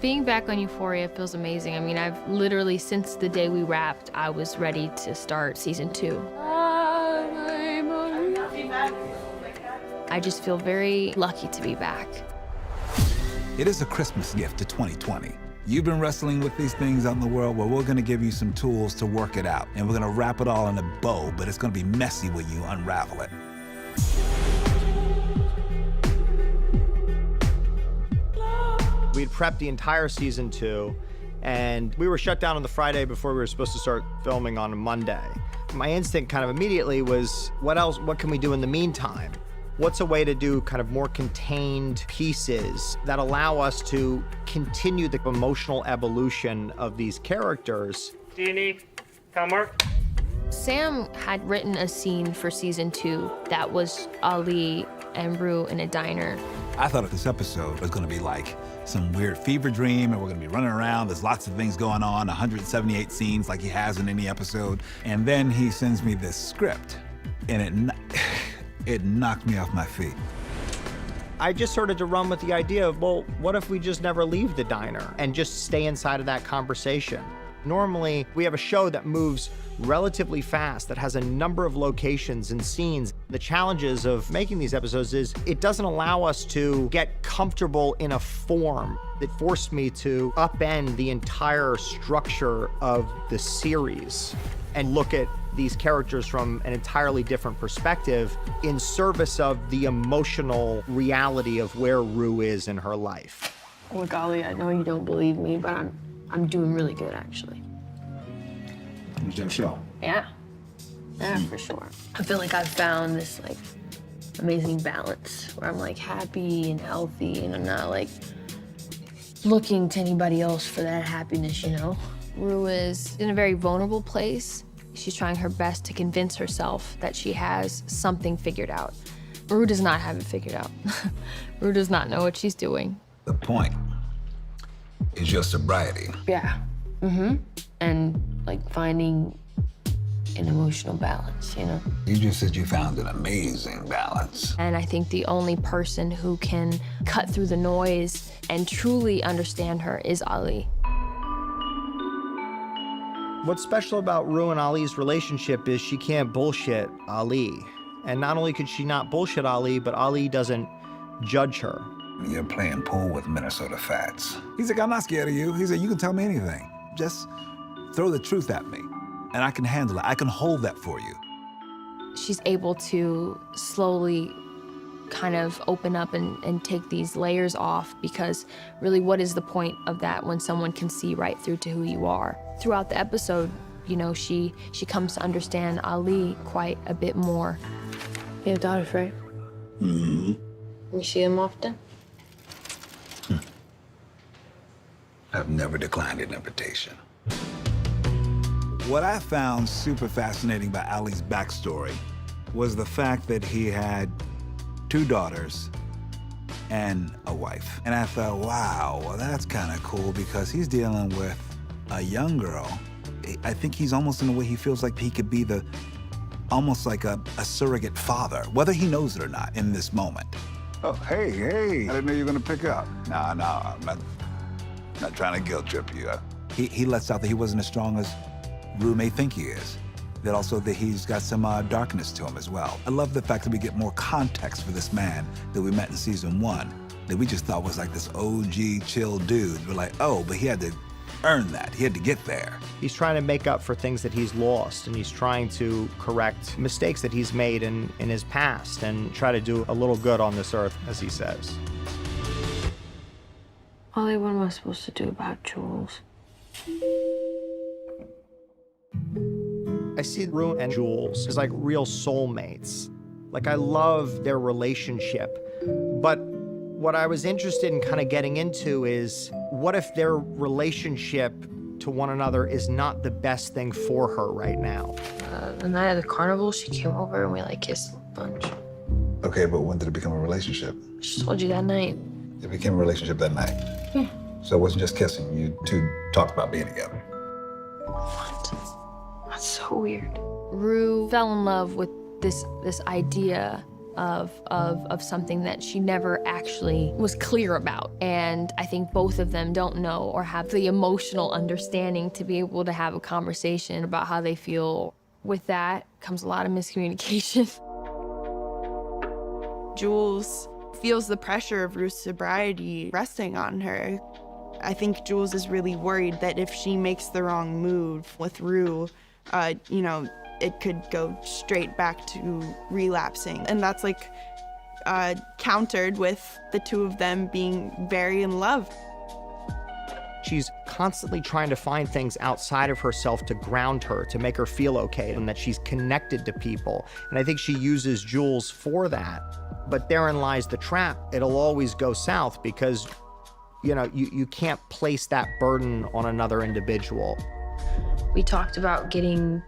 Being back on Euphoria feels amazing. I mean, I've literally, since the day we wrapped, I was ready to start season 2. I just feel very lucky to be back. It is a Christmas gift to 2020. You've been wrestling with these things out in the world. Well, we're gonna give you some tools to work it out. And we're gonna wrap it all in a bow, but it's gonna be messy when you unravel it. We'd prepped the entire season 2, and we were shut down on the Friday before we were supposed to start filming on a Monday. My instinct kind of immediately was, what can we do in the meantime? What's a way to do kind of more contained pieces that allow us to continue the emotional evolution of these characters? Do you need homework? Sam had written a scene for season 2 that was Ali and Rue in a diner. I thought this episode was gonna be like some weird fever dream, and we're gonna be running around. There's lots of things going on, 178 scenes like he has in any episode. And then he sends me this script, and it knocked me off my feet. I just started to run with the idea of, well, what if we just never leave the diner and just stay inside of that conversation? Normally, we have a show that moves relatively fast, that has a number of locations and scenes. The challenges of making these episodes is it doesn't allow us to get comfortable in a form that forced me to upend the entire structure of the series and look at these characters from an entirely different perspective in service of the emotional reality of where Rue is in her life. Look, Ali, I know you don't believe me, but I'm doing really good, actually. Was that show? Yeah, for sure. I feel like I've found this like amazing balance where I'm like happy and healthy, and I'm not like looking to anybody else for that happiness, you know? Rue is in a very vulnerable place. She's trying her best to convince herself that she has something figured out. Rue does not have it figured out. Rue does not know what she's doing. The point is your sobriety. Yeah. And like finding an emotional balance, you know? You just said you found an amazing balance. And I think the only person who can cut through the noise and truly understand her is Ali. What's special about Rue and Ali's relationship is she can't bullshit Ali. And not only could she not bullshit Ali, but Ali doesn't judge her. You're playing pool with Minnesota Fats. He's like, I'm not scared of you. He said, you can tell me anything. Just throw the truth at me, and I can handle it. I can hold that for you. She's able to slowly kind of open up and take these layers off, because really, what is the point of that when someone can see right through to who you are? Throughout the episode, you know, she comes to understand Ali quite a bit more. You have daughters, right? Mm-hmm. You see them often? I've never declined an invitation. What I found super fascinating about Ali's backstory was the fact that he had 2 daughters and a wife. And I thought, wow, well, that's kind of cool, because he's dealing with a young girl. I think he's almost in a way he feels like he could be almost like a surrogate father, whether he knows it or not in this moment. Oh, hey, I didn't know you were gonna pick up. No, I'm not trying to guilt trip you. He lets out that he wasn't as strong as Rue may think he is. That also that he's got some darkness to him as well. I love the fact that we get more context for this man that we met in season 1, that we just thought was like this OG chill dude. We're like, oh, but he had to earn that. He had to get there. He's trying to make up for things that he's lost, and he's trying to correct mistakes that he's made in his past and try to do a little good on this earth, as he says. Ali, what am I supposed to do about Jules? I see Rue and Jules as like real soulmates. Like, I love their relationship. But what I was interested in kind of getting into is, what if their relationship to one another is not the best thing for her right now? The night of the carnival, she came over and we like kissed a bunch. Okay, but when did it become a relationship? She told you that night. It became a relationship that night. Yeah. So it wasn't just kissing. You 2 talked about being together. What? That's so weird. Rue fell in love with this idea of something that she never actually was clear about. And I think both of them don't know or have the emotional understanding to be able to have a conversation about how they feel. With that comes a lot of miscommunication. Jules feels the pressure of Ruth's sobriety resting on her. I think Jules is really worried that if she makes the wrong move with Rue, you know, it could go straight back to relapsing. And that's like countered with the two of them being very in love. She's constantly trying to find things outside of herself to ground her, to make her feel okay, and that she's connected to people. And I think she uses Jules for that. But therein lies the trap. It'll always go south because, you know, you can't place that burden on another individual. We talked about getting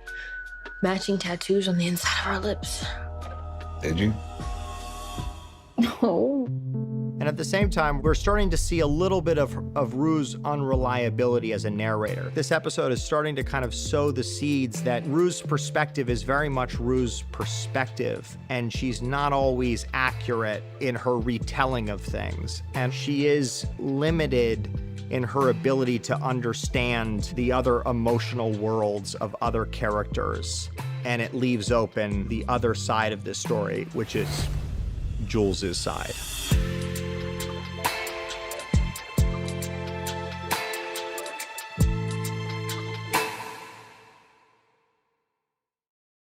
matching tattoos on the inside of our lips. Did you? No. And at the same time, we're starting to see a little bit of Rue's unreliability as a narrator. This episode is starting to kind of sow the seeds that Rue's perspective is very much Rue's perspective, and she's not always accurate in her retelling of things. And she is limited in her ability to understand the other emotional worlds of other characters. And it leaves open the other side of the story, which is Jules's side.